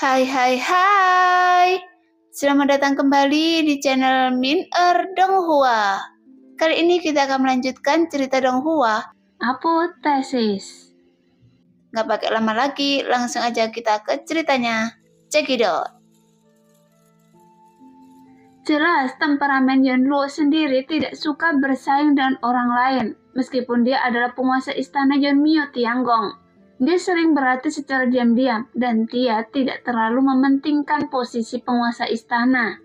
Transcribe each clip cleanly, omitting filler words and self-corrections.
Hai hai hai. Selamat datang kembali di channel Min Donghua. Kali ini kita akan melanjutkan cerita Donghua. Apoteosis. Nggak pakai lama lagi, langsung aja kita ke ceritanya. Check it out. Jelas temperamen Yonluo sendiri tidak suka bersaing dengan orang lain, meskipun dia adalah penguasa istana Yeonmyo Tianggong. Dia sering berlatih secara diam-diam, dan dia tidak terlalu mementingkan posisi penguasa istana.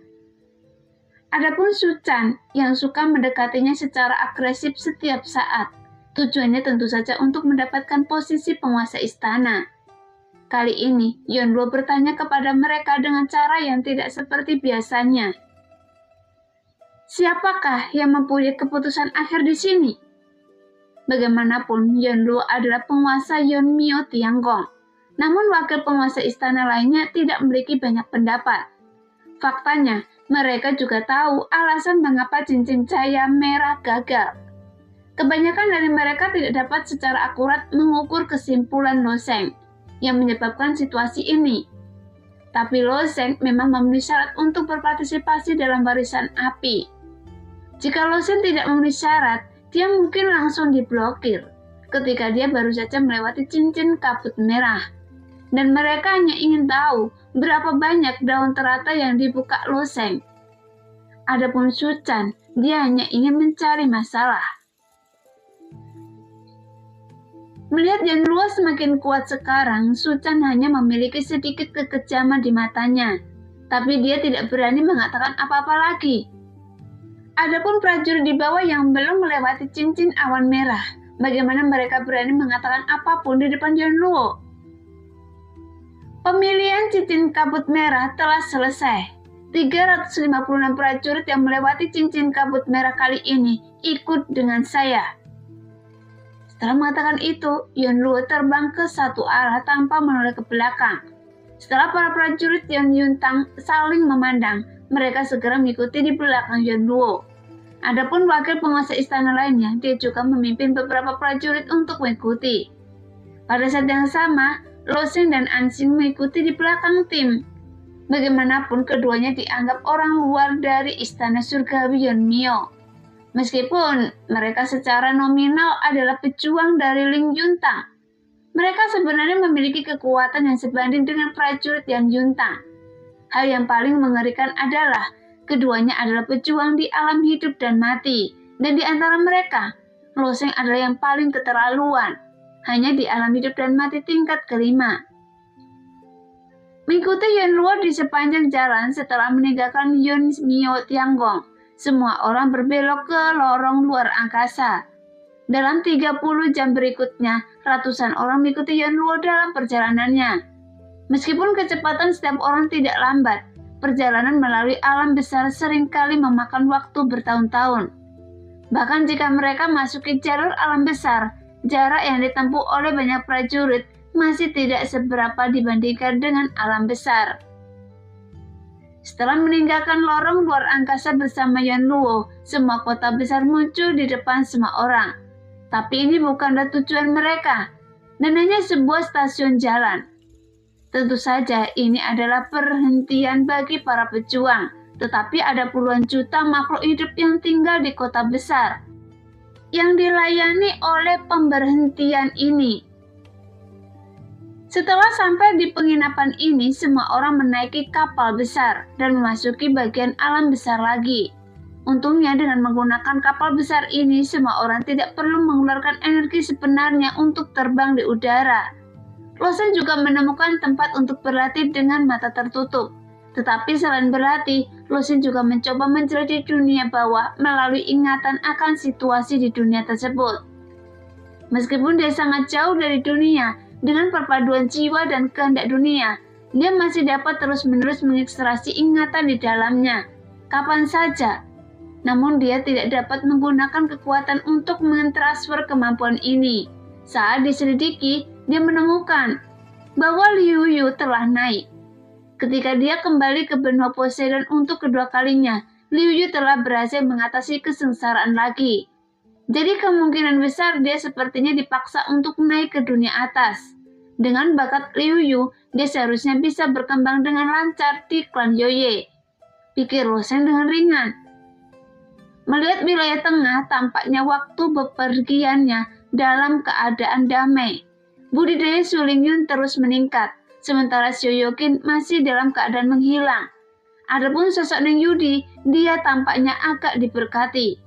Adapun Su Chan yang suka mendekatinya secara agresif setiap saat. Tujuannya tentu saja untuk mendapatkan posisi penguasa istana. Kali ini, Yonluo bertanya kepada mereka dengan cara yang tidak seperti biasanya. Siapakah yang mempunyai keputusan akhir di sini? Bagaimanapun, Yonluo adalah penguasa Yeonmyo Tianggong. Namun wakil penguasa istana lainnya tidak memiliki banyak pendapat. Faktanya, mereka juga tahu alasan mengapa cincin cahaya merah gagal. Kebanyakan dari mereka tidak dapat secara akurat mengukur kesimpulan Lo Sheng yang menyebabkan situasi ini. Tapi Lo Sheng memang memenuhi syarat untuk berpartisipasi dalam warisan api. Jika Lo Sheng tidak memenuhi syarat, dia mungkin langsung diblokir ketika dia baru saja melewati cincin kabut merah. Dan mereka hanya ingin tahu berapa banyak daun teratai yang dibuka Lo Sheng. Adapun Su Chan, dia hanya ingin mencari masalah. Melihat Yonluo semakin kuat sekarang, Su Chan hanya memiliki sedikit kekejaman di matanya. Tapi dia tidak berani mengatakan apa-apa lagi. Adapun prajurit di bawah yang belum melewati cincin awan merah, bagaimana mereka berani mengatakan apapun di depan Yonluo? Pemilihan cincin kabut merah telah selesai. 356 prajurit yang melewati cincin kabut merah kali ini ikut dengan saya. Setelah mengatakan itu, Yonluo terbang ke satu arah tanpa menoleh ke belakang. Setelah para prajurit yang Yuntang saling memandang, mereka segera mengikuti di belakang Yonluo. Adapun wakil penguasa istana lainnya, dia juga memimpin beberapa prajurit untuk mengikuti. Pada saat yang sama, Lo Sheng dan An Xing mengikuti di belakang tim. Bagaimanapun keduanya dianggap orang luar dari istana surgawi Yeonmyo. Meskipun mereka secara nominal adalah pejuang dari Ling Yuntang, mereka sebenarnya memiliki kekuatan yang sebanding dengan prajurit yang Yuntang. Hal yang paling mengerikan adalah keduanya adalah pejuang di alam hidup dan mati, dan di antara mereka, Lo Sheng adalah yang paling keterlaluan, hanya di alam hidup dan mati tingkat kelima. Mengikuti Yonluo di sepanjang jalan setelah meninggalkan Yeonmyo Tianggong, semua orang berbelok ke lorong luar angkasa. Dalam 30 jam berikutnya, ratusan orang mengikuti Yonluo dalam perjalanannya. Meskipun kecepatan setiap orang tidak lambat, perjalanan melalui alam besar seringkali memakan waktu bertahun-tahun. Bahkan jika mereka masuki jalur alam besar, jarak yang ditempuh oleh banyak prajurit masih tidak seberapa dibandingkan dengan alam besar. Setelah meninggalkan lorong luar angkasa bersama Yonluo, semua kota besar muncul di depan semua orang. Tapi ini bukanlah tujuan mereka, dan hanya sebuah stasiun jalan. Tentu saja ini adalah perhentian bagi para pejuang, tetapi ada puluhan juta makhluk hidup yang tinggal di kota besar yang dilayani oleh pemberhentian ini. Setelah sampai di penginapan ini, semua orang menaiki kapal besar dan memasuki bagian alam besar lagi. Untungnya dengan menggunakan kapal besar ini, semua orang tidak perlu mengeluarkan energi sebenarnya untuk terbang di udara. Lo Sheng juga menemukan tempat untuk berlatih dengan mata tertutup. Tetapi selain berlatih, Lo Sheng juga mencoba menjelajahi dunia bawah melalui ingatan akan situasi di dunia tersebut. Meskipun dia sangat jauh dari dunia, dengan perpaduan jiwa dan kehendak dunia, dia masih dapat terus-menerus mengekstraksi ingatan di dalamnya, kapan saja. Namun dia tidak dapat menggunakan kekuatan untuk mentransfer kemampuan ini. Saat diselidiki, dia menemukan bahwa Liu Yu telah naik. Ketika dia kembali ke benua Poseidon untuk kedua kalinya, Liu Yu telah berhasil mengatasi kesengsaraan lagi. Jadi kemungkinan besar dia sepertinya dipaksa untuk naik ke dunia atas. Dengan bakat Liu Yu, dia seharusnya bisa berkembang dengan lancar di klan Yoye, pikir Lo Sheng dengan ringan. Melihat wilayah tengah, tampaknya waktu bepergiannya dalam keadaan damai. Budidaya Su Lingyun terus meningkat, sementara Xiao Yoqin masih dalam keadaan menghilang. Adapun sosok Neng Yudi, dia tampaknya agak diberkati.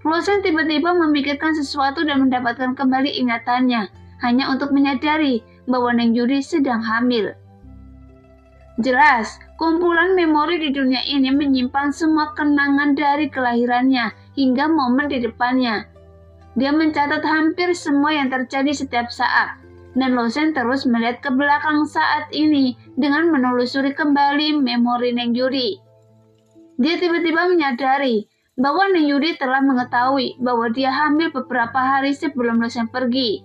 Lo Sheng tiba-tiba memikirkan sesuatu dan mendapatkan kembali ingatannya, hanya untuk menyadari bahwa Neng Yudi sedang hamil. Jelas, kumpulan memori di dunia ini menyimpan semua kenangan dari kelahirannya hingga momen di depannya. Dia mencatat hampir semua yang terjadi setiap saat, dan Lo Sheng terus melihat ke belakang saat ini dengan menelusuri kembali memori Neng Yudi. Dia tiba-tiba menyadari bahwa Neng Yudi telah mengetahui bahwa dia hamil beberapa hari sebelum Lo Sheng pergi.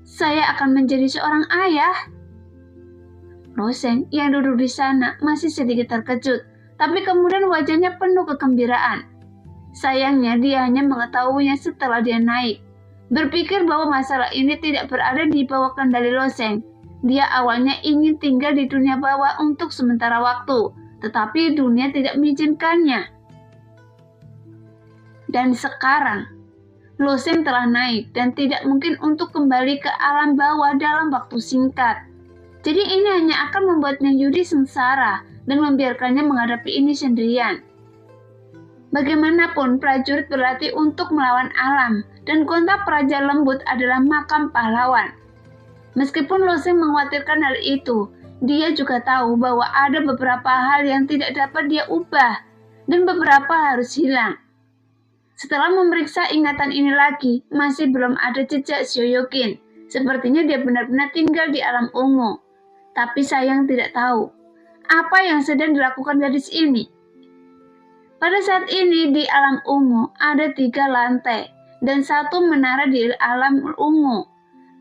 Saya akan menjadi seorang ayah. Lo Sheng yang duduk di sana masih sedikit terkejut, tapi kemudian wajahnya penuh kegembiraan. Sayangnya dia hanya mengetahuinya setelah dia naik. Berpikir bahwa masalah ini tidak berada di bawah kendali Lo Sheng. Dia awalnya ingin tinggal di dunia bawah untuk sementara waktu, tetapi dunia tidak mengizinkannya. Dan sekarang, Lo Sheng telah naik dan tidak mungkin untuk kembali ke alam bawah dalam waktu singkat. Jadi ini hanya akan membuat Neng Yudi sengsara dan membiarkannya menghadapi ini sendirian. Bagaimanapun prajurit berlatih untuk melawan alam, dan kota Praja Lembut adalah makam pahlawan. Meskipun Lo Sheng mengkhawatirkan hal itu, dia juga tahu bahwa ada beberapa hal yang tidak dapat dia ubah, dan beberapa harus hilang. Setelah memeriksa ingatan ini lagi, masih belum ada jejak Xiao Yoqin. Sepertinya dia benar-benar tinggal di alam ungu. Tapi sayang tidak tahu apa yang sedang dilakukan gadis ini. Pada saat ini di alam ungu ada 3 lantai dan 1 menara di alam ungu.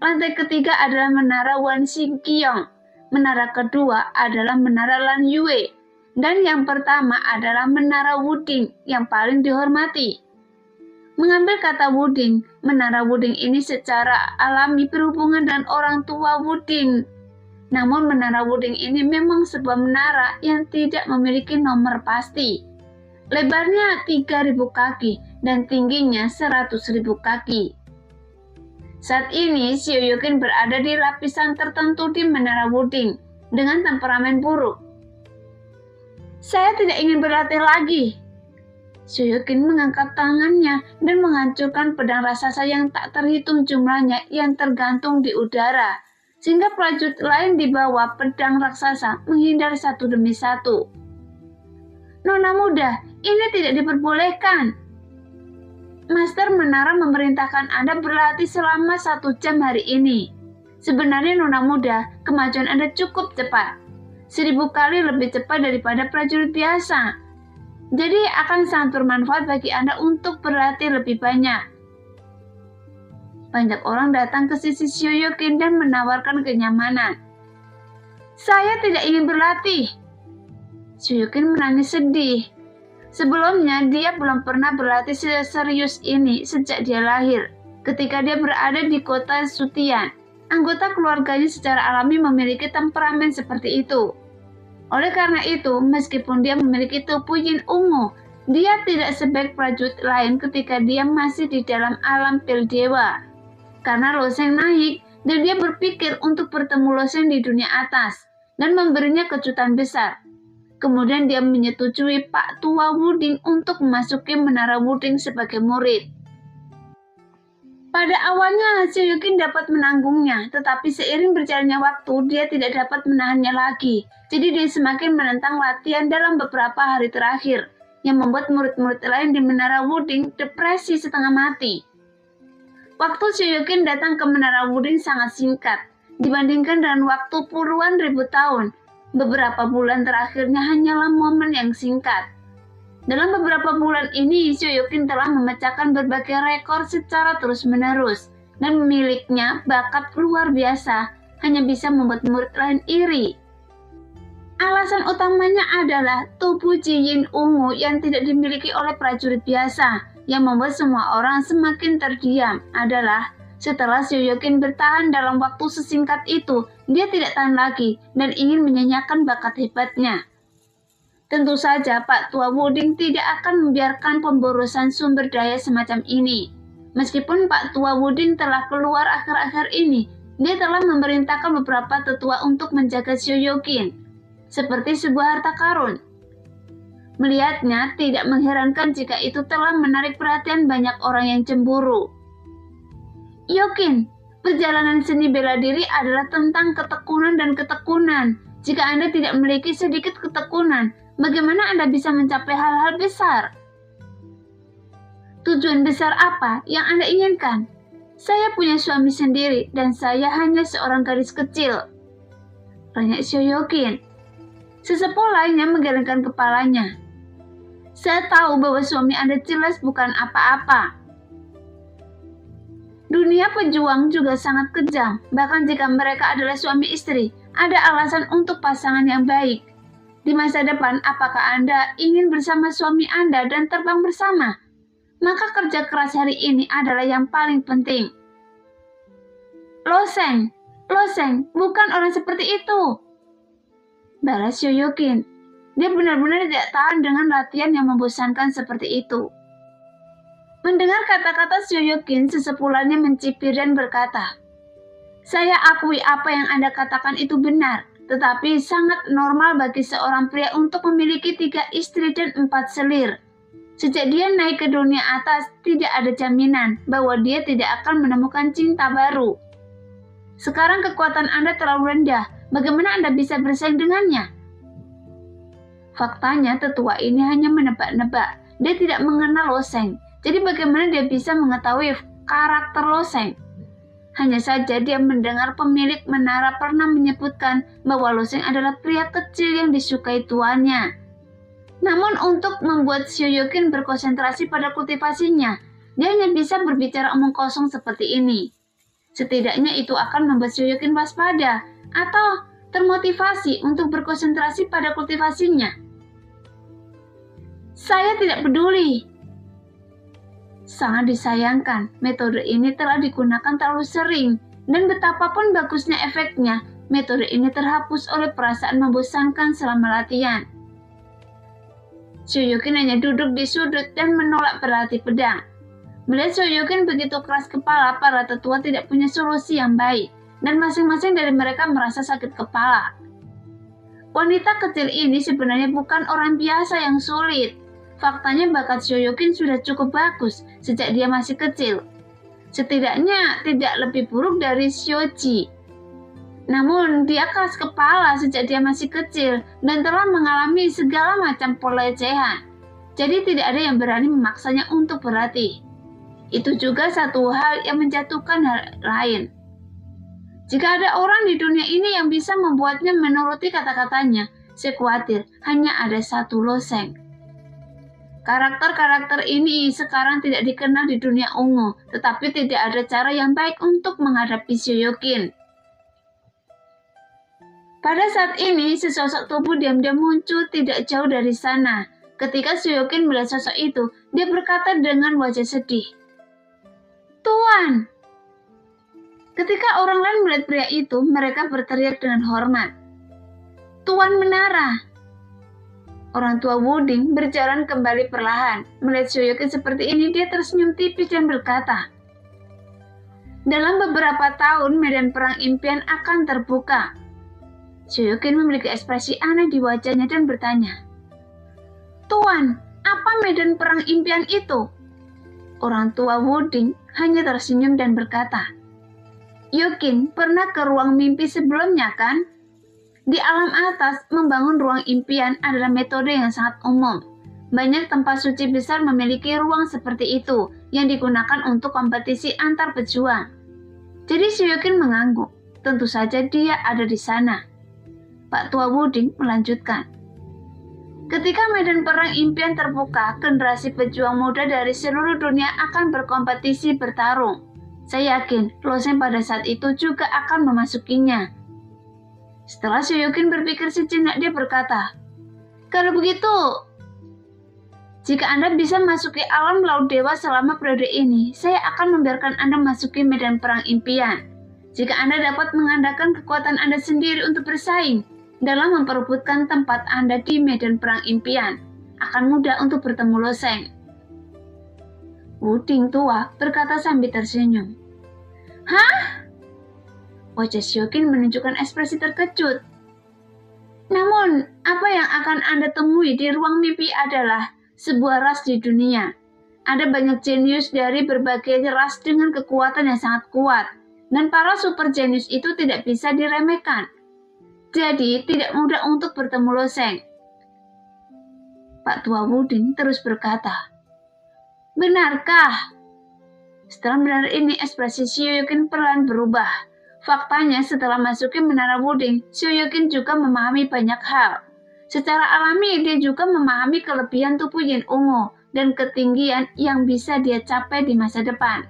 Lantai ketiga adalah menara Wan Xingqiong, menara kedua adalah menara Lan Yue, dan yang pertama adalah menara Wuding yang paling dihormati. Mengambil kata Wuding, menara Wuding ini secara alami berhubungan dengan orang tua Wuding. Namun menara Wuding ini memang sebuah menara yang tidak memiliki nomor pasti. Lebarnya 3.000 kaki dan tingginya 100.000 kaki. Saat ini Xiao Yoqin berada di lapisan tertentu di menara Wuding dengan temperamen buruk. Saya tidak ingin berlatih lagi. Xiao Yoqin mengangkat tangannya dan menghancurkan pedang raksasa yang tak terhitung jumlahnya yang tergantung di udara, sehingga prajurit lain di bawah pedang raksasa menghindar satu demi satu. Nona muda, ini tidak diperbolehkan. Master menara memerintahkan Anda berlatih selama 1 jam hari ini. Sebenarnya Nona muda, kemajuan Anda cukup cepat. 1000 kali lebih cepat daripada prajurit biasa. Jadi akan sangat bermanfaat bagi Anda untuk berlatih lebih banyak. Banyak orang datang ke sisi Xiao Yoqin dan menawarkan kenyamanan. Saya tidak ingin berlatih. Xiao Yoqin menangis sedih. Sebelumnya dia belum pernah berlatih serius ini sejak dia lahir. Ketika dia berada di kota Sutian, anggota keluarganya secara alami memiliki temperamen seperti itu. Oleh karena itu, meskipun dia memiliki tubuh yin ungu, dia tidak sebaik prajurit lain ketika dia masih di dalam alam pil dewa. Karena Lo Sheng naik, dan dia berpikir untuk bertemu Lo Sheng di dunia atas, dan memberinya kejutan besar. Kemudian dia menyetujui Pak Tua Wuding untuk memasuki menara Wuding sebagai murid. Pada awalnya Xiao Yoqin dapat menanggungnya, tetapi seiring berjalannya waktu dia tidak dapat menahannya lagi. Jadi dia semakin menentang latihan dalam beberapa hari terakhir, yang membuat murid-murid lain di menara Wuding depresi setengah mati. Waktu Xiao Yoqin datang ke menara Wuding sangat singkat, dibandingkan dengan waktu puluhan ribu tahun. Beberapa bulan terakhirnya hanyalah momen yang singkat. Dalam beberapa bulan ini, Xiao Yoqin telah memecahkan berbagai rekor secara terus-menerus, dan memilikinya bakat luar biasa, hanya bisa membuat murid lain iri. Alasan utamanya adalah tubuh Jiyin ungu yang tidak dimiliki oleh prajurit biasa. Yang membuat semua orang semakin terdiam adalah Setelah Shoyokin bertahan dalam waktu sesingkat itu, dia tidak tahan lagi dan ingin menyanyikan bakat hebatnya. Tentu saja Pak Tua Wuding tidak akan membiarkan pemborosan sumber daya semacam ini. Meskipun Pak Tua Wuding telah keluar akhir-akhir ini, dia telah memerintahkan beberapa tetua untuk menjaga Shoyokin, seperti sebuah harta karun. Melihatnya, tidak mengherankan jika itu telah menarik perhatian banyak orang yang cemburu. Yokin, perjalanan seni bela diri adalah tentang ketekunan dan ketekunan. Jika Anda tidak memiliki sedikit ketekunan, bagaimana Anda bisa mencapai hal-hal besar? Tujuan besar apa yang Anda inginkan? Saya punya suami sendiri dan saya hanya seorang gadis kecil, tanya Shoyokin. Sesepuh lainnya menggelengkan kepalanya. Saya tahu bahwa suami Anda jelas bukan apa-apa. Dunia pejuang juga sangat kejam, bahkan jika mereka adalah suami istri, ada alasan untuk pasangan yang baik. Di masa depan, apakah Anda ingin bersama suami Anda dan terbang bersama? Maka kerja keras hari ini adalah yang paling penting. Loseng, bukan orang seperti itu, balas Shoyokin. Dia benar-benar tidak tahan dengan latihan yang membosankan seperti itu. Mendengar kata-kata Shoyokin, sesepulannya mencibir dan berkata, saya akui apa yang Anda katakan itu benar, tetapi sangat normal bagi seorang pria untuk memiliki 3 istri dan 4 selir. Sejak dia naik ke dunia atas, tidak ada jaminan bahwa dia tidak akan menemukan cinta baru. Sekarang kekuatan Anda terlalu rendah, bagaimana Anda bisa bersaing dengannya? Faktanya, tetua ini hanya menebak-nebak. Dia tidak mengenal Loseng. Jadi bagaimana dia bisa mengetahui karakter Loseng? Hanya saja dia mendengar pemilik menara pernah menyebutkan bahwa Loseng adalah pria kecil yang disukai tuannya. Namun untuk membuat Shoyokin berkonsentrasi pada kultivasinya, dia hanya bisa berbicara omong kosong seperti ini. Setidaknya itu akan membuat Shoyokin waspada atau termotivasi untuk berkonsentrasi pada kultivasinya. Saya tidak peduli. Sangat disayangkan, metode ini telah digunakan terlalu sering, dan betapapun bagusnya efeknya, metode ini terhapus oleh perasaan membosankan selama latihan. Shoyokin hanya duduk di sudut dan menolak berlatih pedang. Melihat Shoyokin begitu keras kepala, para tetua tidak punya solusi yang baik, dan masing-masing dari mereka merasa sakit kepala. Wanita kecil ini sebenarnya bukan orang biasa yang sulit. Faktanya bakat Shoyokin sudah cukup bagus sejak dia masih kecil. Setidaknya tidak lebih buruk dari Shoji. Namun dia keras kepala sejak dia masih kecil dan telah mengalami segala macam pelecehan. Jadi tidak ada yang berani memaksanya untuk berlatih. Itu juga satu hal yang menjatuhkan hal lain. Jika ada orang di dunia ini yang bisa membuatnya menuruti kata-katanya, saya khawatir hanya ada satu Loseng. Karakter-karakter ini sekarang tidak dikenal di dunia ungu, tetapi tidak ada cara yang baik untuk menghadapi Shoyokin. Pada saat ini, sesosok tubuh diam-diam muncul tidak jauh dari sana. Ketika Shoyokin melihat sosok itu, dia berkata dengan wajah sedih, "Tuan!" Ketika orang lain melihat pria itu, mereka berteriak dengan hormat, "Tuan Menara!" Orang tua Wuding berjalan kembali perlahan. Melihat Shoyokin seperti ini, dia tersenyum tipis dan berkata, "Dalam beberapa tahun, medan perang impian akan terbuka." Shoyokin memiliki ekspresi aneh di wajahnya dan bertanya, "Tuan, apa medan perang impian itu?" Orang tua Wuding hanya tersenyum dan berkata, "Yokin pernah ke ruang mimpi sebelumnya, kan? Di alam atas, membangun ruang impian adalah metode yang sangat umum. Banyak tempat suci besar memiliki ruang seperti itu yang digunakan untuk kompetisi antar pejuang." Jadi Shoyokin mengangguk. Tentu saja dia ada di sana. Pak Tua Wuding melanjutkan, "Ketika medan perang impian terbuka, generasi pejuang muda dari seluruh dunia akan berkompetisi bertarung. Saya yakin Loseng pada saat itu juga akan memasukinya." Setelah Shoyokin berpikir sejenak, dia berkata, "Kalau begitu, Jika Anda bisa masuki alam laut dewa selama periode ini, saya akan membiarkan Anda masuki medan perang impian. Jika Anda dapat mengandalkan kekuatan Anda sendiri untuk bersaing dalam memperebutkan tempat Anda di medan perang impian, akan mudah untuk bertemu Lo Sheng. Wuding tua berkata sambil tersenyum. Hah? Wajah Siokin menunjukkan ekspresi terkejut. Namun, apa yang akan Anda temui di ruang mimpi adalah sebuah ras di dunia. Ada banyak jenius dari berbagai ras dengan kekuatan yang sangat kuat, dan para super jenius itu tidak bisa diremehkan. Jadi, tidak mudah untuk bertemu Lo Sheng. Pak Tua Wuding terus berkata, benarkah? Setelah mendengar ini, ekspresi Siokin perlahan berubah. Faktanya, setelah masuki menara Wuding, Siokin juga memahami banyak hal. Secara alami, dia juga memahami kelebihan tubuh Yin Ungu dan ketinggian yang bisa dia capai di masa depan.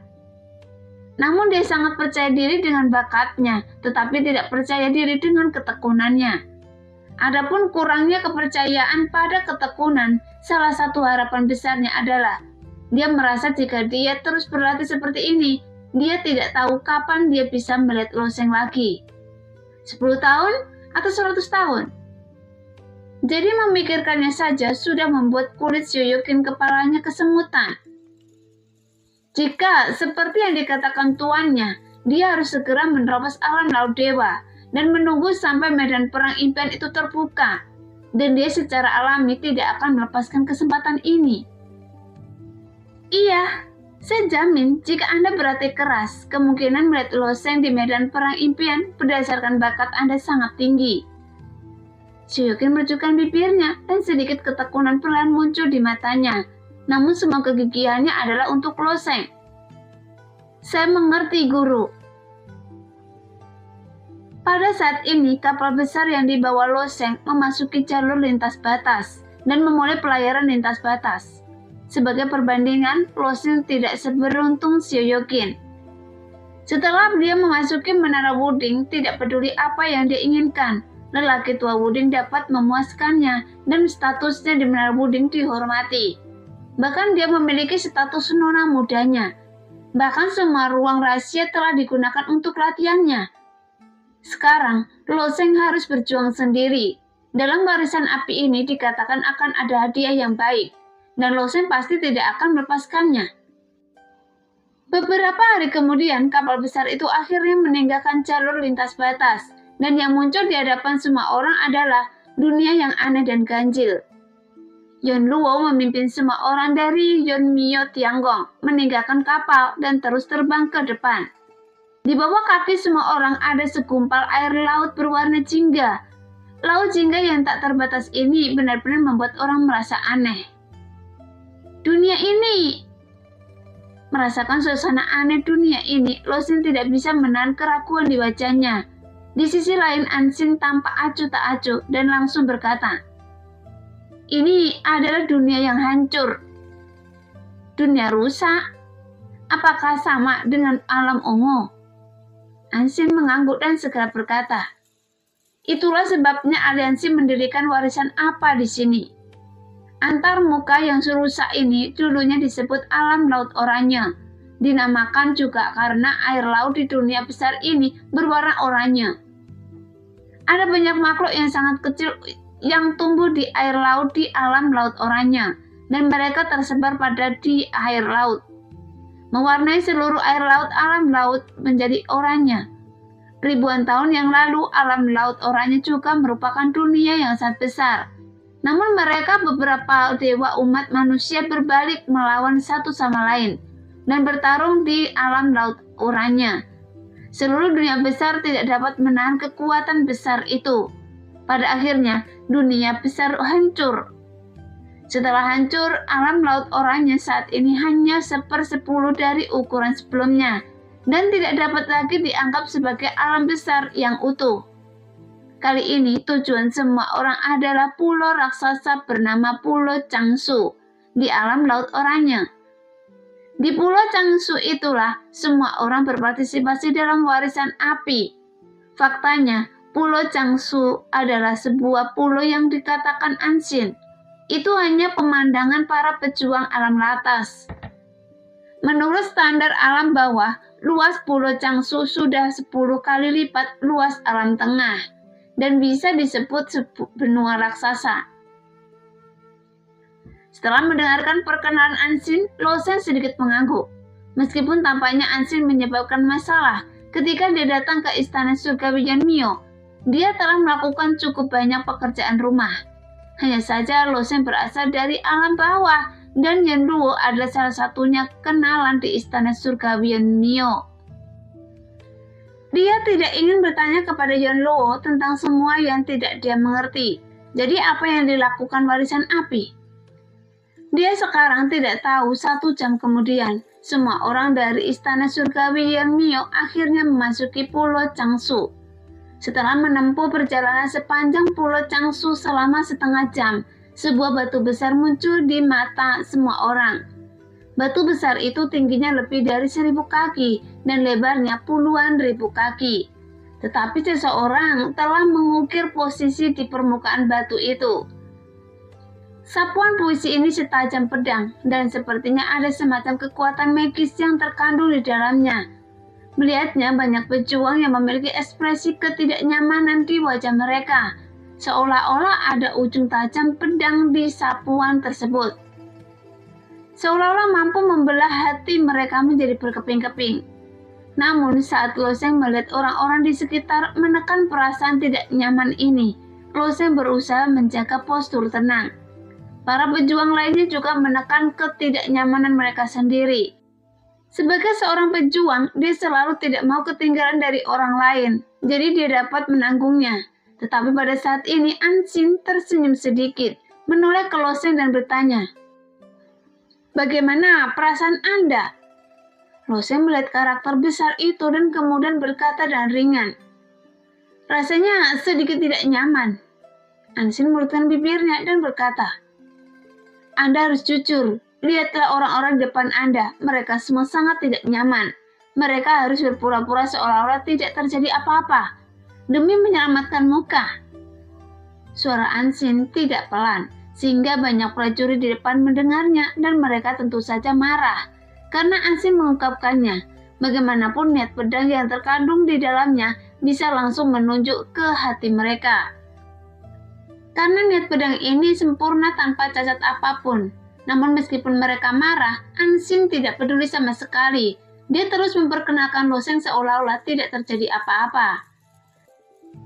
Namun dia sangat percaya diri dengan bakatnya, tetapi tidak percaya diri dengan ketekunannya. Adapun kurangnya kepercayaan pada ketekunan, salah satu harapan besarnya adalah dia merasa jika dia terus berlatih seperti ini, dia tidak tahu kapan dia bisa melihat Lo Sheng lagi. 10 tahun atau 100 tahun? Jadi memikirkannya saja sudah membuat kulit Siokin kepalanya kesemutan. Jika, seperti yang dikatakan tuannya, dia harus segera menerobos alam laut dewa dan menunggu sampai medan perang impian itu terbuka, dan dia secara alami tidak akan melepaskan kesempatan ini. Iya, saya jamin jika Anda berlatih keras, kemungkinan melihat Lo Sheng di medan perang impian berdasarkan bakat Anda sangat tinggi. Siokin menunjukkan bibirnya dan sedikit ketekunan perlahan muncul di matanya. Namun semua kegigihannya adalah untuk Lo Sheng. Saya mengerti, Guru. Pada saat ini, kapal besar yang dibawa Lo Sheng memasuki jalur lintas batas dan memulai pelayaran lintas batas. Sebagai perbandingan, Lo Sheng tidak seberuntung Siokin. Setelah dia memasuki menara Wuding, tidak peduli apa yang dia inginkan, lelaki tua Wuding dapat memuaskannya dan statusnya di menara Wuding dihormati. Bahkan dia memiliki status nona mudanya. Bahkan semua ruang rahasia telah digunakan untuk latihannya. Sekarang, Lo Sheng harus berjuang sendiri. Dalam barisan api ini dikatakan akan ada hadiah yang baik, dan Lo Sheng pasti tidak akan melepaskannya. Beberapa hari kemudian, kapal besar itu akhirnya meninggalkan jalur lintas batas, dan yang muncul di hadapan semua orang adalah dunia yang aneh dan ganjil. Yon Luo memimpin semua orang dari Yon Mio Tianggong, meninggalkan kapal dan terus terbang ke depan. Di bawah kaki semua orang ada segumpal air laut berwarna jingga. Laut jingga yang tak terbatas ini benar-benar membuat orang merasa aneh. Dunia ini, merasakan suasana aneh dunia ini, Lo Sheng tidak bisa menahan keraguan di wajahnya. Di sisi lain, Anxin tampak acuh tak acuh dan langsung berkata, ini adalah dunia yang hancur. Dunia rusak? Apakah sama dengan alam ungu? Anxin mengangguk dan segera berkata, itulah sebabnya aliansi mendirikan warisan apa di sini. Antar muka yang rusak ini dulunya disebut alam laut oranye. Dinamakan juga karena air laut di dunia besar ini berwarna oranye. Ada banyak makhluk yang sangat kecil yang tumbuh di air laut di alam laut oranye, dan mereka tersebar pada di air laut, mewarnai seluruh air laut alam laut menjadi oranye. Ribuan tahun yang lalu, alam laut oranye juga merupakan dunia yang sangat besar. Namun mereka beberapa dewa umat manusia berbalik melawan satu sama lain dan bertarung di alam laut oranye. Seluruh dunia besar tidak dapat menahan kekuatan besar itu. Pada akhirnya, dunia besar hancur. Setelah hancur, alam laut oranye saat ini hanya 1/10 dari ukuran sebelumnya dan tidak dapat lagi dianggap sebagai alam besar yang utuh. Kali ini tujuan semua orang adalah pulau raksasa bernama Pulau Changsu di alam laut oranye. Di Pulau Changsu itulah semua orang berpartisipasi dalam warisan api. Faktanya, Pulau Changsu adalah sebuah pulau yang dikatakan Anxin. Itu hanya pemandangan para pejuang alam latas. Menurut standar alam bawah, luas Pulau Changsu sudah 10 kali lipat luas alam tengah dan bisa disebut benua raksasa. Setelah mendengarkan perkenalan Anxin, Lo Sheng sedikit mengangguk. Meskipun tampaknya Anxin menyebabkan masalah ketika dia datang ke istana surgawi Yanmyo, dia telah melakukan cukup banyak pekerjaan rumah. Hanya saja Lo Sheng berasal dari alam bawah dan Yan Luo adalah salah satunya kenalan di istana surgawi Yanmyo. Dia tidak ingin bertanya kepada Yan Luo tentang semua yang tidak dia mengerti. Jadi apa yang dilakukan warisan api? Dia sekarang tidak tahu. 1 jam kemudian, semua orang dari istana surgawi Yanmyo akhirnya memasuki Pulau Changsu. Setelah menempuh perjalanan sepanjang Pulau Changsu selama setengah jam, sebuah batu besar muncul di mata semua orang. Batu besar itu tingginya lebih dari 1000 kaki dan lebarnya puluhan ribu kaki. Tetapi seseorang telah mengukir posisi di permukaan batu itu. Sapuan puisi ini setajam pedang dan sepertinya ada semacam kekuatan magis yang terkandung di dalamnya. Melihatnya, banyak pejuang yang memiliki ekspresi ketidaknyamanan di wajah mereka, seolah-olah ada ujung tajam pedang di sapuan tersebut. Seolah-olah mampu membelah hati mereka menjadi berkeping-keping. Namun saat Lo Sheng melihat orang-orang di sekitar menekan perasaan tidak nyaman ini, Lo Sheng berusaha menjaga postur tenang. Para pejuang lainnya juga menekan ketidaknyamanan mereka sendiri. Sebagai seorang pejuang, dia selalu tidak mau ketinggalan dari orang lain, jadi dia dapat menanggungnya. Tetapi pada saat ini Anxin tersenyum sedikit, menoleh ke Lo Sheng dan bertanya, "Bagaimana perasaan Anda?" Lo Sheng melihat karakter besar itu dan kemudian berkata dengan ringan, "Rasanya sedikit tidak nyaman." Anxin merutkan bibirnya dan berkata, "Anda harus jujur, lihatlah orang-orang di depan Anda, mereka semua sangat tidak nyaman. Mereka harus berpura-pura seolah-olah tidak terjadi apa-apa demi menyelamatkan muka." Suara Anxin tidak pelan, sehingga banyak prajurit di depan mendengarnya dan mereka tentu saja marah. Karena Anxin mengungkapkannya, bagaimanapun niat pedang yang terkandung di dalamnya bisa langsung menunjuk ke hati mereka. Karena niat pedang ini sempurna tanpa cacat apapun. Namun meskipun mereka marah, Anxin tidak peduli sama sekali. Dia terus memperkenalkan Lo Sheng seolah-olah tidak terjadi apa-apa.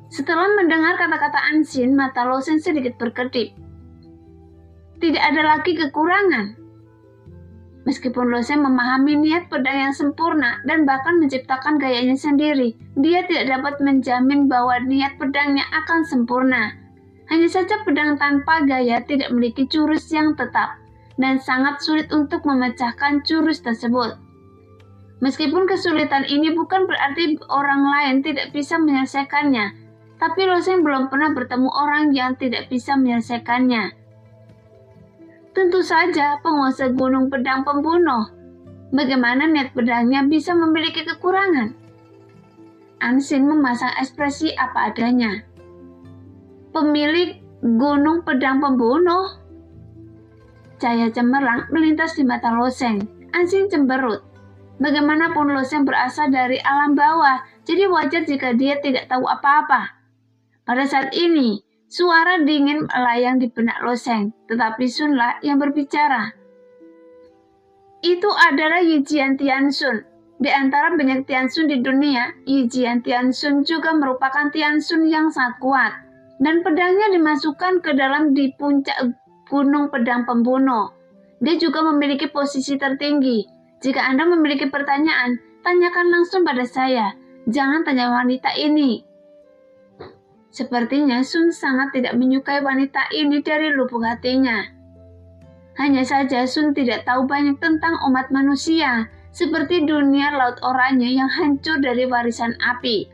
Setelah mendengar kata-kata Anxin, mata Lo Sheng sedikit berkedip. Tidak ada lagi kekurangan. Meskipun Lo Sheng memahami niat pedang yang sempurna dan bahkan menciptakan gayanya sendiri, dia tidak dapat menjamin bahwa niat pedangnya akan sempurna. Hanya saja pedang tanpa gaya tidak memiliki jurus yang tetap dan sangat sulit untuk memecahkan jurus tersebut. Meskipun kesulitan ini bukan berarti orang lain tidak bisa menyelesaikannya, tapi Lo Sheng belum pernah bertemu orang yang tidak bisa menyelesaikannya. Tentu saja penguasa gunung pedang pembunuh. Bagaimana niat pedangnya bisa memiliki kekurangan? Anxin memasang ekspresi apa adanya. Pemilik gunung pedang pembunuh? Cahaya cemerlang melintas di mata Lo Sheng. Anxin cemberut. Bagaimanapun Lo Sheng berasal dari alam bawah, jadi wajar jika dia tidak tahu apa-apa. Pada saat ini, suara dingin melayang di benak Lo Sheng, tetapi Sunlah yang berbicara. Itu adalah Yijian Tianxun. Di antara banyak Tianxun di dunia, Yijian Tianxun juga merupakan Tianxun yang sangat kuat, dan pedangnya dimasukkan ke dalam di puncak gunung pedang pembunuh. Dia juga memiliki posisi tertinggi. Jika Anda memiliki pertanyaan, tanyakan langsung pada saya. Jangan tanya wanita ini. Sepertinya Sun sangat tidak menyukai wanita ini dari lubuk hatinya. Hanya saja Sun tidak tahu banyak tentang umat manusia, seperti dunia Laut Oranye yang hancur dari warisan api.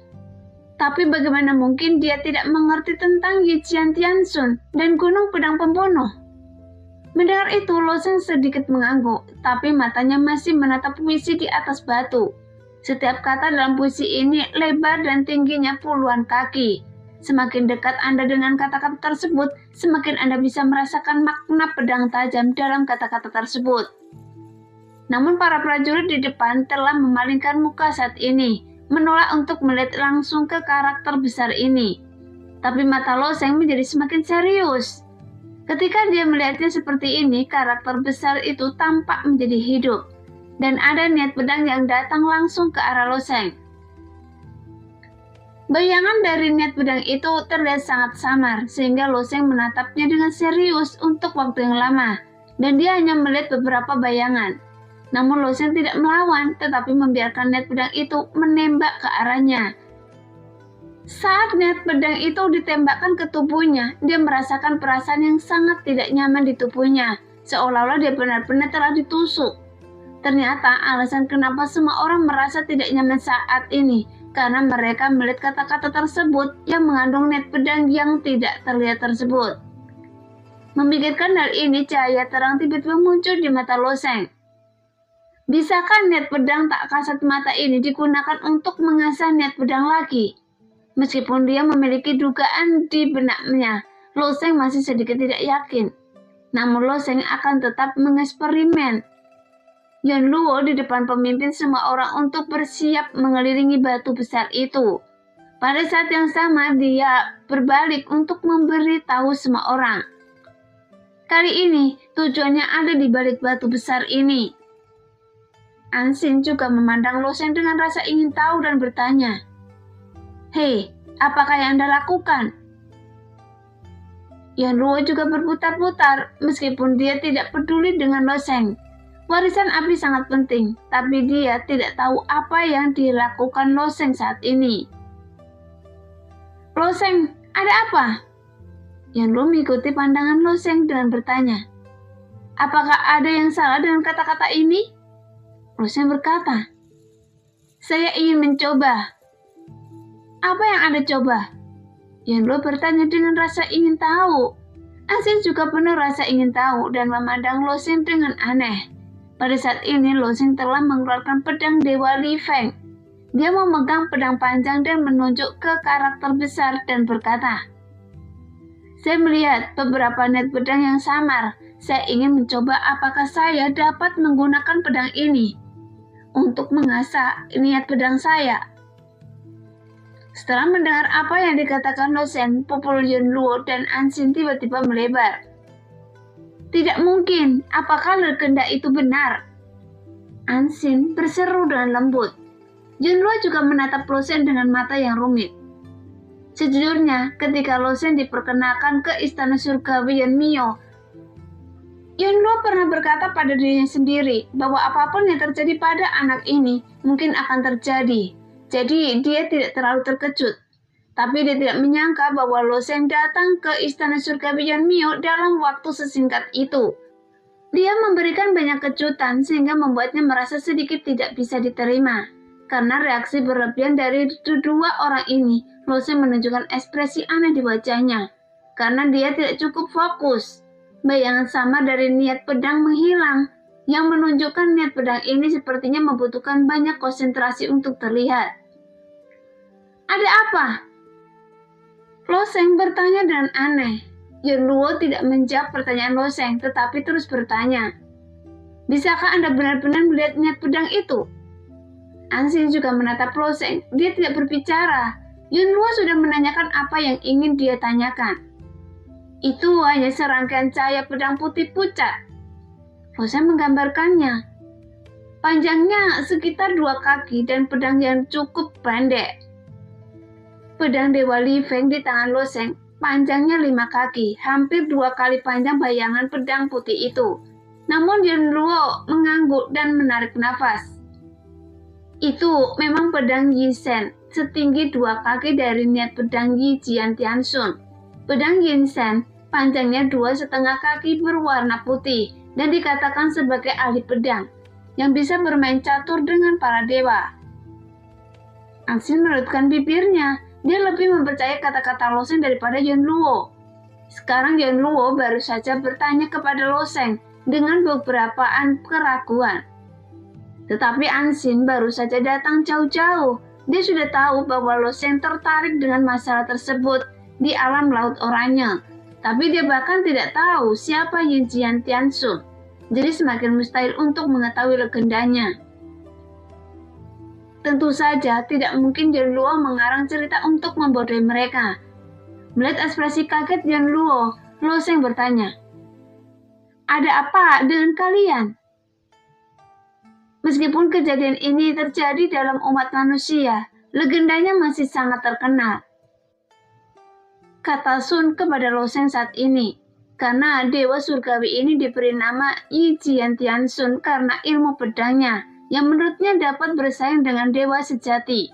Tapi bagaimana mungkin dia tidak mengerti tentang Yijian Tianxun dan Gunung Pedang Pembunuh? Mendengar itu, Lo Sheng sedikit mengangguk, tapi matanya masih menatap puisi di atas batu. Setiap kata dalam puisi ini lebar dan tingginya puluhan kaki. Semakin dekat Anda dengan kata-kata tersebut, semakin Anda bisa merasakan makna pedang tajam dalam kata-kata tersebut. Namun para prajurit di depan telah memalingkan muka saat ini, menolak untuk melihat langsung ke karakter besar ini. Tapi mata Lo Sheng menjadi semakin serius. Ketika dia melihatnya seperti ini, karakter besar itu tampak menjadi hidup. Dan ada niat pedang yang datang langsung ke arah Lo Sheng. Bayangan dari niat pedang itu terlihat sangat samar, sehingga Lo Sheng menatapnya dengan serius untuk waktu yang lama, dan dia hanya melihat beberapa bayangan. Namun Lo Sheng tidak melawan, tetapi membiarkan niat pedang itu menembak ke arahnya. Saat niat pedang itu ditembakkan ke tubuhnya, dia merasakan perasaan yang sangat tidak nyaman di tubuhnya, seolah-olah dia benar-benar telah ditusuk. Ternyata alasan kenapa semua orang merasa tidak nyaman saat ini, karena mereka melihat kata-kata tersebut yang mengandung niat pedang yang tidak terlihat tersebut. Memikirkan hal ini, cahaya terang tiba-tiba muncul di mata Lo Sheng. Bisakah niat pedang tak kasat mata ini digunakan untuk mengasah niat pedang lagi? Meskipun dia memiliki dugaan di benaknya, Lo Sheng masih sedikit tidak yakin. Namun Lo Sheng akan tetap mengeksperimen. Yuan Luo di depan pemimpin semua orang untuk bersiap mengelilingi batu besar itu. Pada saat yang sama, dia berbalik untuk memberitahu semua orang. Kali ini, tujuannya ada di balik batu besar ini. Ansin juga memandang Lo Sheng dengan rasa ingin tahu dan bertanya, "Hei, apakah yang Anda lakukan?" Yuan Luo juga berputar-putar meskipun dia tidak peduli dengan Lo Sheng. Warisan api sangat penting, tapi dia tidak tahu apa yang dilakukan Lo Sheng saat ini. "Lo Sheng, ada apa?" Yuan Luo mengikuti pandangan Lo Sheng dengan bertanya, "Apakah ada yang salah dengan kata-kata ini?" Lo Sheng berkata, "Saya ingin mencoba." "Apa yang Anda coba?" Yuan Luo bertanya dengan rasa ingin tahu. Ansin juga penuh rasa ingin tahu dan memandang Lo Sheng dengan aneh. Pada saat ini, Lo Sheng telah mengeluarkan pedang Dewa Li Feng. Dia memegang pedang panjang dan menunjuk ke karakter besar dan berkata, "Saya melihat beberapa niat pedang yang samar. Saya ingin mencoba apakah saya dapat menggunakan pedang ini untuk mengasah niat pedang saya." Setelah mendengar apa yang dikatakan Lo Sheng, pupil Yuan Luo dan Ansin tiba-tiba melebar. "Tidak mungkin, apakah legenda itu benar?" Ansin berseru dengan lembut. Yuan Luo juga menatap Lo Sheng dengan mata yang rumit. Sejujurnya, ketika Lo Sheng diperkenalkan ke istana surgawi Yanmio, Yuan Luo pernah berkata pada dirinya sendiri bahwa apapun yang terjadi pada anak ini mungkin akan terjadi. Jadi dia tidak terlalu terkejut. Tapi dia tidak menyangka bahwa Lo Sheng datang ke istana surgawi Yanmio dalam waktu sesingkat itu. Dia memberikan banyak kejutan sehingga membuatnya merasa sedikit tidak bisa diterima. Karena reaksi berlebihan dari kedua orang ini, Lo Sheng menunjukkan ekspresi aneh di wajahnya. Karena dia tidak cukup fokus. Bayangan samar dari niat pedang menghilang, yang menunjukkan niat pedang ini sepertinya membutuhkan banyak konsentrasi untuk terlihat. "Ada apa?" Lo Sheng bertanya dengan aneh. Yuan Luo tidak menjawab pertanyaan Lo Sheng, tetapi terus bertanya, "Bisakah Anda benar-benar melihat niat pedang itu?" Ansin juga menatap Lo Sheng. Dia tidak berbicara. Yuan Luo sudah menanyakan apa yang ingin dia tanyakan. Itu hanya serangkaian cahaya pedang putih pucat. Lo Sheng menggambarkannya. Panjangnya sekitar 2 kaki dan pedang yang cukup pendek. Pedang Dewa Li Feng di tangan Lo Sheng panjangnya 5 kaki, hampir 2 kali panjang bayangan pedang putih itu. Namun Yuan Luo mengangguk dan menarik nafas. Itu memang pedang Yi Shen, setinggi 2 kaki dari niat pedang Yi Jian Tianshun. Pedang Yi Shen panjangnya 2,5 kaki berwarna putih dan dikatakan sebagai ahli pedang yang bisa bermain catur dengan para dewa. Ansin mengerutkan bibirnya. Dia lebih mempercayai kata-kata Lo Sheng daripada Yuan Luo. Sekarang Yuan Luo baru saja bertanya kepada Lo Sheng dengan beberapa keraguan. Tetapi Ansin baru saja datang jauh-jauh. Dia sudah tahu bahwa Lo Sheng tertarik dengan masalah tersebut di alam Laut Oranye. Tapi dia bahkan tidak tahu siapa Yijian Tianxun. Jadi semakin mustahil untuk mengetahui legendanya. Tentu saja tidak mungkin Yuan Luo mengarang cerita untuk membodohi mereka. Melihat ekspresi kaget Yuan Luo, Lo Sheng bertanya, "Ada apa dengan kalian?" Meskipun kejadian ini terjadi dalam umat manusia, legendanya masih sangat terkenal. Kata Sun kepada Lo Sheng saat ini, karena dewa surgawi ini diberi nama Yijian Tianxun karena ilmu pedangnya, yang menurutnya dapat bersaing dengan dewa sejati.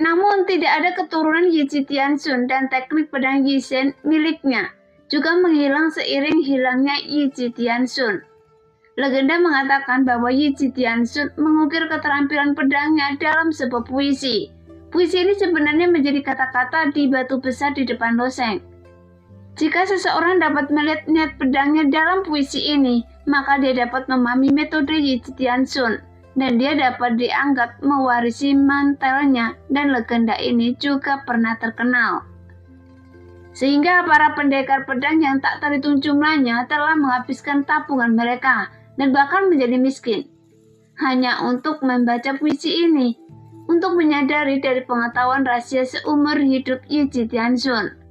Namun tidak ada keturunan Yijian Tianxun dan teknik pedang Yizhen miliknya juga menghilang seiring hilangnya Yijian Tianxun. Legenda mengatakan bahwa Yijian Tianxun mengukir keterampilan pedangnya dalam sebuah puisi. Puisi ini sebenarnya menjadi kata-kata di batu besar di depan Lo Sheng. Jika seseorang dapat melihat niat pedangnya dalam puisi ini, maka dia dapat memahami metode Yijian Tianxun, dan dia dapat dianggap mewarisi mantelnya, dan legenda ini juga pernah terkenal. Sehingga para pendekar pedang yang tak terhitung jumlahnya telah menghabiskan tabungan mereka, dan bahkan menjadi miskin, hanya untuk membaca puisi ini, untuk menyadari dari pengetahuan rahasia seumur hidup Yijian Tianxun.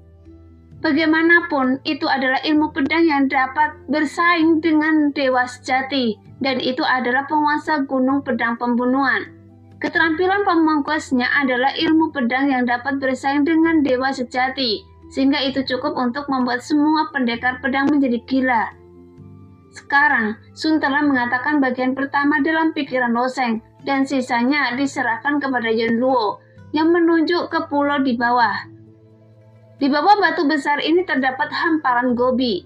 Bagaimanapun, itu adalah ilmu pedang yang dapat bersaing dengan dewa sejati, dan itu adalah penguasa gunung pedang pembunuhan. Keterampilan pemangkusnya adalah ilmu pedang yang dapat bersaing dengan dewa sejati, sehingga itu cukup untuk membuat semua pendekar pedang menjadi gila. Sekarang, Sun telah mengatakan bagian pertama dalam pikiran Lo Sheng, dan sisanya diserahkan kepada Yuan Luo, yang menunjuk ke pulau di bawah. Di bawah batu besar ini terdapat hamparan gobi.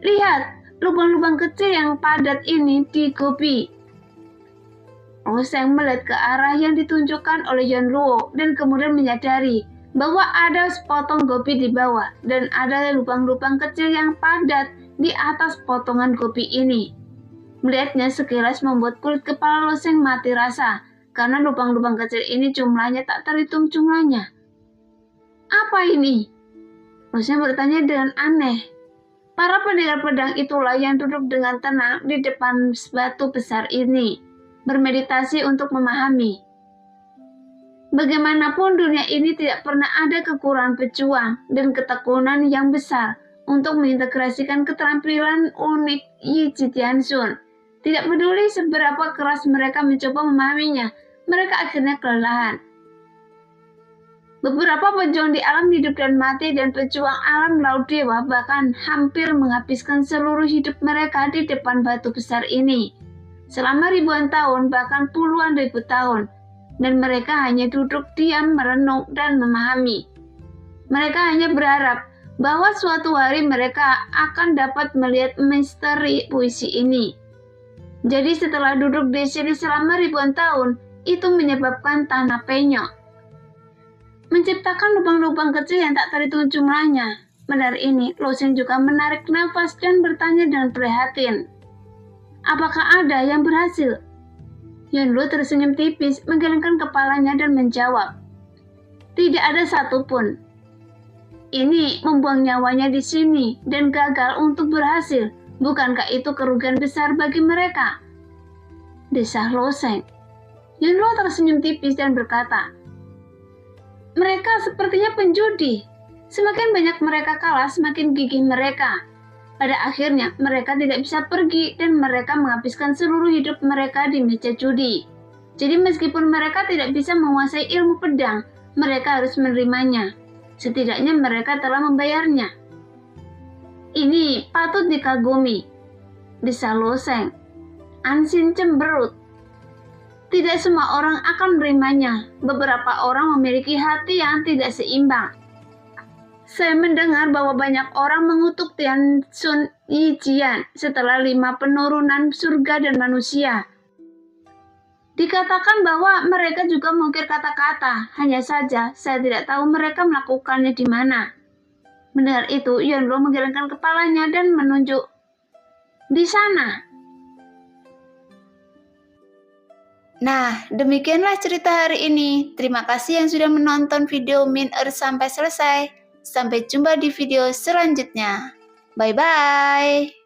Lihat, lubang-lubang kecil yang padat ini di gobi. Lo Sheng melihat ke arah yang ditunjukkan oleh Yuan Luo, dan kemudian menyadari bahwa ada sepotong gobi di bawah, dan ada lubang-lubang kecil yang padat di atas potongan gobi ini. Melihatnya sekilas membuat kulit kepala Lo Sheng mati rasa, karena lubang-lubang kecil ini jumlahnya tak terhitung jumlahnya. Apa ini? Lo Sheng bertanya dengan aneh. Para pendekar pedang itulah yang duduk dengan tenang di depan batu besar ini, bermeditasi untuk memahami. Bagaimanapun dunia ini tidak pernah ada kekurangan pejuang dan ketekunan yang besar untuk mengintegrasikan keterampilan unik Yijian Tianxun. Tidak peduli seberapa keras mereka mencoba memahaminya, mereka akhirnya kelelahan. Beberapa pejuang di alam hidup dan mati dan pejuang alam laut dewa bahkan hampir menghabiskan seluruh hidup mereka di depan batu besar ini. Selama ribuan tahun, bahkan puluhan ribu tahun, dan mereka hanya duduk diam, merenung, dan memahami. Mereka hanya berharap bahwa suatu hari mereka akan dapat melihat misteri puisi ini. Jadi setelah duduk di sini selama ribuan tahun, itu menyebabkan tanah penyok, menciptakan lubang-lubang kecil yang tak terhitung jumlahnya. Mendengar ini, Lo Sheng juga menarik nafas dan bertanya dengan prihatin, apakah ada yang berhasil? Yuan Luo tersenyum tipis, menggelengkan kepalanya dan menjawab, tidak ada satupun. Ini membuang nyawanya di sini dan gagal untuk berhasil. Bukankah itu kerugian besar bagi mereka? Desah Lo Sheng. Yuan Luo tersenyum tipis dan berkata, mereka sepertinya penjudi. Semakin banyak mereka kalah, semakin gigih mereka. Pada akhirnya, mereka tidak bisa pergi dan mereka menghabiskan seluruh hidup mereka di meja judi. Jadi meskipun mereka tidak bisa menguasai ilmu pedang, mereka harus menerimanya. Setidaknya mereka telah membayarnya. Ini patut dikagumi, desah Lo Sheng. Ansin cemberut. Tidak semua orang akan menerimanya. Beberapa orang memiliki hati yang tidak seimbang. Saya mendengar bahwa banyak orang mengutuk Tianxun Yijian setelah 5 penurunan surga dan manusia. Dikatakan bahwa mereka juga mengukir kata-kata, hanya saja saya tidak tahu mereka melakukannya di mana. Mendengar itu, Yuan Luo menggelengkan kepalanya dan menunjuk di sana. Nah, demikianlah cerita hari ini. Terima kasih yang sudah menonton video Min sampai selesai. Sampai jumpa di video selanjutnya. Bye-bye.